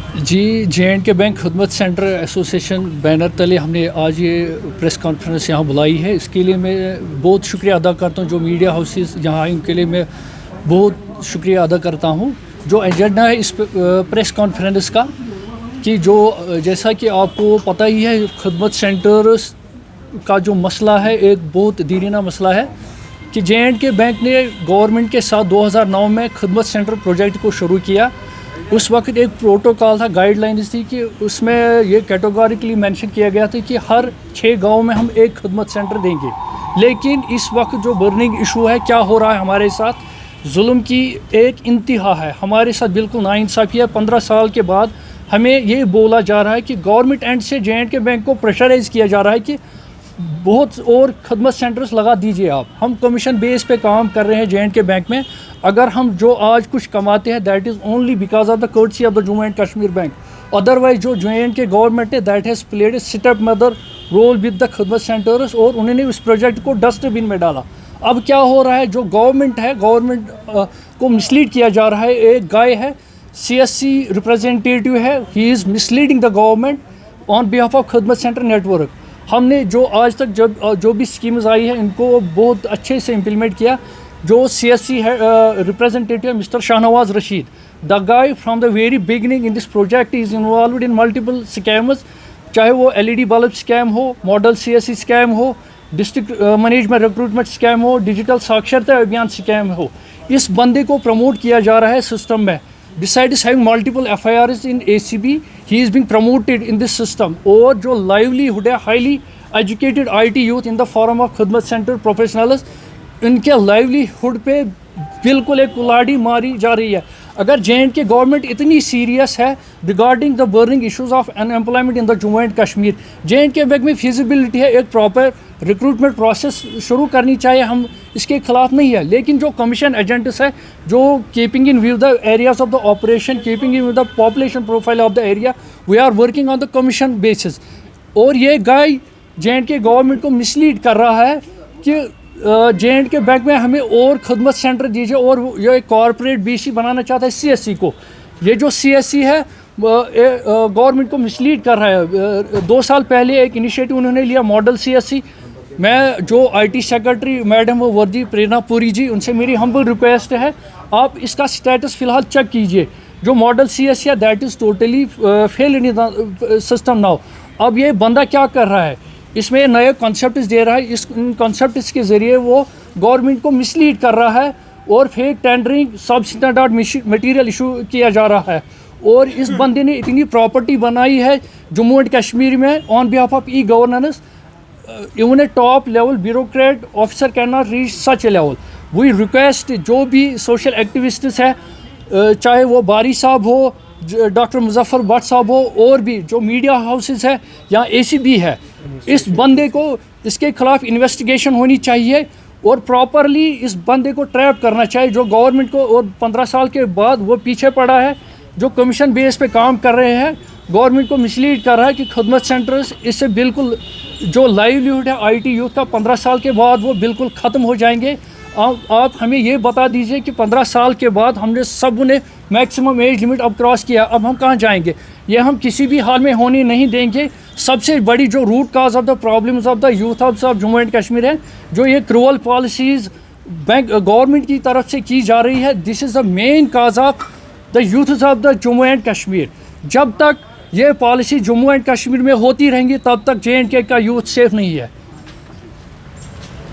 जी, J&K bank खिदमत centre association banner तले हमने आज ये प्रेस कॉन्फ्रेंस यहाँ बुलाई है। इसके लिए मैं बहुत शुक्रिया अदा करता हूँ जो मीडिया हाउसेस यहाँ आए उनके लिए मैं बहुत शुक्रिया अदा करता हूँ। जो एजेंडा है इस प्रेस कॉन्फ्रेंस का कि जो जैसा कि आपको पता ही है खिदमत सेंटर्स का जो मसला है एक बहुत दीरीना मसला है कि जे.एंड.के बैंक ने गवर्नमेंट के साथ 2009 में खिदमत सेंटर प्रोजेक्ट को शुरू किया। उस वक्त एक प्रोटोकॉल था, गाइडलाइंस थी कि उसमें ये कैटेगोरिकली मेंशन किया गया था कि हर 6 गाँव में हम एक खिदमत सेंटर देंगे। लेकिन इस वक्त जो बर्निंग इशू है, क्या हो रहा है हमारे साथ, जुल्म की एक इंतहा है, हमारे साथ बिल्कुल नाइंसाफ़ी है। 15 साल के बाद हमें ये बोला जा रहा है कि गवर्नमेंट एंड से जे.एंड.के बैंक को प्रेशराइज़ किया जा रहा है कि बहुत और खिदमत सेंटर्स लगा दीजिए आप। हम कमीशन बेस पे काम कर रहे हैं जे.एंड.के बैंक में। अगर हम जो आज कुछ कमाते हैं that is only because of the courtesy of the Jammu and Kashmir bank. Otherwise जो जे.एंड.के गवर्नमेंट है that has played a step mother role with the खिदमत सेंटर्स और उन्होंने उस प्रोजेक्ट को डस्टबिन में डाला। अब क्या हो रहा है, जो गवर्नमेंट है, गवर्नमेंट को मिसलीड किया जा रहा है। एक गाय है, CSC रिप्रेजेंटेटिव है, he is misleading the government on behalf of खिदमत सेंटर नेटवर्क। हमने जो आज तक जो भी स्कीम्स आई है इनको बहुत अच्छे से इम्प्लीमेंट किया। जो CSC है representative mister Shahnawaz Rashid, the guy from the very beginning in this project is involved in multiple scams, चाहे वो LED बल्ब स्कैम हो, मॉडल CSC स्कैम हो, डिस्ट्रिक्ट मैनेजमेंट रिक्रूटमेंट स्कैम हो, डिजिटल साक्षरता अभियान स्कैम हो। इस बंदे को प्रमोट किया जा रहा है सिस्टम में। Besides having multiple FIRs in ACB, he is being promoted in this system. और जो livelihood है, highly educated IT youth in the form of खिदमत सेंटर प्रोफेशनल्स, इनके livelihood पे बिल्कुल एक कुल्हाड़ी मारी जा रही है। अगर जे.एंड.के गवर्नमेंट इतनी सीरियस है regarding the burning issues of unemployment in the Jammu and Kashmir, J&K bank में फिजिबिलिटी है, एक प्रॉपर रिक्रूटमेंट प्रोसेस शुरू करनी चाहिए, हम इसके खिलाफ नहीं है। लेकिन जो कमीशन एजेंट्स है, जो keeping in view the areas of the operation, keeping in view the population profile of the area, we are working on the commission basis. और ये गाय जे.एंड.के गवर्नमेंट को मिसलीड कर रहा है कि जे.एंड.के बैंक में हमें और खिदमत सेंटर दीजिए, और ये कॉर्पोरेट BC बनाना चाहता है CSC को। ये जो CSC है गवर्नमेंट को मिसलीड कर रहा है। 2 साल पहले एक इनिशिएटिव उन्होंने लिया, मॉडल CSC। मैं जो IT सेक्रेटरी मैडम वर्दी प्रेरणा पुरी जी, उनसे मेरी हम्बल रिक्वेस्ट है, आप इसका स्टेटस फ़िलहाल चेक कीजिए। जो मॉडल CSC है that is totally fail in the system now. अब ये बंदा क्या कर रहा है, इसमें नए कॉन्सेप्ट्स दे रहा है, इन कॉन्सेप्ट्स के ज़रिए वो गवर्नमेंट को मिसलीड कर रहा है और fake tendering substandard material issue किया जा रहा है। और इस बंदे ने इतनी प्रॉपर्टी बनाई है जम्मू एंड कश्मीर में on behalf of governance. Even a top level bureaucrat officer can not reach such a level. We request जो भी सोशल एक्टिविस्ट्स है, चाहे वो बारी साहब हो, डॉक्टर मुजफ्फर भट्ट साहब हो, और भी जो मीडिया हाउसेस है या ACB है, इस बंदे को, इसके खिलाफ इन्वेस्टिगेशन होनी चाहिए और प्रॉपरली इस बंदे को ट्रैप करना चाहिए। जो गवर्नमेंट को, और 15 साल के बाद वो पीछे पड़ा है, जो कमीशन बेस पे काम कर रहे हैं, गवर्नमेंट को मिसलीड कर रहा है कि खिदमत सेंटर्स इससे बिल्कुल जो लाइवलीहुड है IT यूथ का 15 साल के बाद वो बिल्कुल ख़त्म हो जाएंगे। आप हमें ये बता दीजिए कि 15 साल के बाद हमने सब ने मैक्सिमम एज लिमिट अब क्रॉस किया, अब हम कहाँ जाएंगे? ये हम किसी भी हाल में होने नहीं देंगे। सबसे बड़ी जो root cause of the problems of the youth of Jammu and Kashmir है, जो ये क्रूअल पॉलिसीज़ बैंक गवर्नमेंट की तरफ से की जा रही है, this is the main cause of the youth of the Jammu and Kashmir. जब तक ये पॉलिसी जम्मू एंड कश्मीर में होती रहेंगी तब तक जे.एंड.के का यूथ सेफ नहीं है।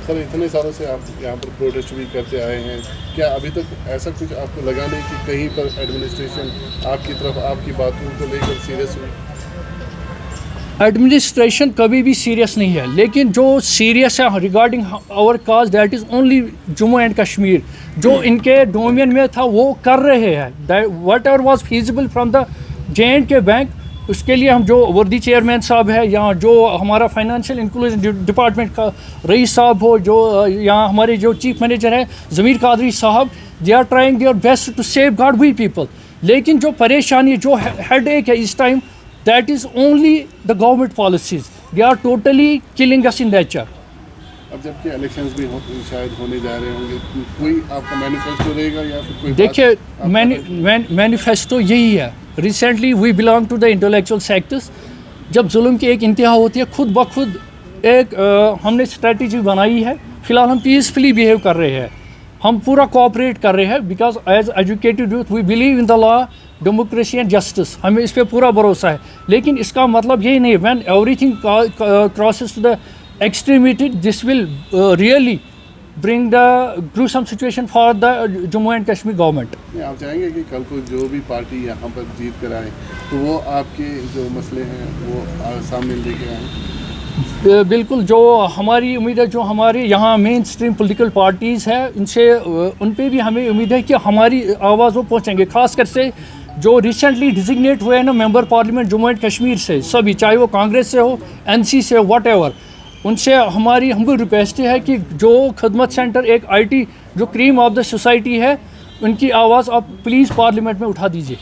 सर, इतने सालों से आप यहाँ पर प्रोटेस्ट भी करते आए हैं, क्या अभी तक ऐसा कुछ आपको लगा नहीं कि कहीं पर एडमिनिस्ट्रेशन आपकी तरफ, आपकी बातों को लेकर सीरियस हुई? एडमिनिस्ट्रेशन कभी भी सीरियस नहीं है, लेकिन जो सीरियस है regarding our cause that is only Jammu and Kashmir. जो इनके डोमेन में था वो कर रहे हैं, whatever was feasible from the J and K bank. उसके लिए हम जो वर्दी चेयरमैन साहब है, या जो हमारा फाइनेंशियल इंक्लूजन डिपार्टमेंट का रईस साहब हो, जो यहाँ हमारे जो चीफ मैनेजर है ज़मीर कादरी साहब, they are trying their best to safeguard we people. लेकिन जो परेशानी, जो हेड एक है इस time, that is only the government policies, they are totally killing us in nature. अब जबकि इलेक्शंस भी शायद होने जा रहे होंगे, कोई आपका मैनिफेस्टो रहेगा या फिर कोई? देखिए, मैनिफेस्टो यही है recently we belong to the intellectual sectors. जब जुल्म की एक इंतहा होती है, खुद ब खुद एक हमने स्ट्रेटजी बनाई है. फ़िलहाल हम पीसफुली बिहेव कर रहे हैं, हम पूरा कोऑपरेट कर रहे हैं, because as educated youth we believe in the law, democracy and justice. हमें इस पर पूरा भरोसा है. लेकिन इसका मतलब यही नहीं, when everything crosses to the extremity, this will really bring the gruesome situation for the Jammu and Kashmir government. आप चाहेंगे कि कल को जो भी पार्टी यहाँ पर जीत कर आए तो वो आपके जो मसले हैं वो सामने लेके आए? बिल्कुल, जो हमारी उम्मीद है, जो हमारे यहाँ मेन स्ट्रीम पॉलिटिकल पार्टीज़ है, उनसे उन पे भी हमें उम्मीद है कि हमारी आवाज़ वो पहुँचेंगे. खासकर से जो रिसेंटली डिजिग्नेट हुए हैं ना member parliament Jammu and Kashmir से, सभी, चाहे वो कांग्रेस से हो, NC से हो, वट एवर, उनसे हमारी हमको रिक्वेस्ट है कि जो खदमत सेंटर एक IT जो क्रीम ऑफ द सोसाइटी है, उनकी आवाज़ आप प्लीज़ पार्लियामेंट में उठा दीजिए.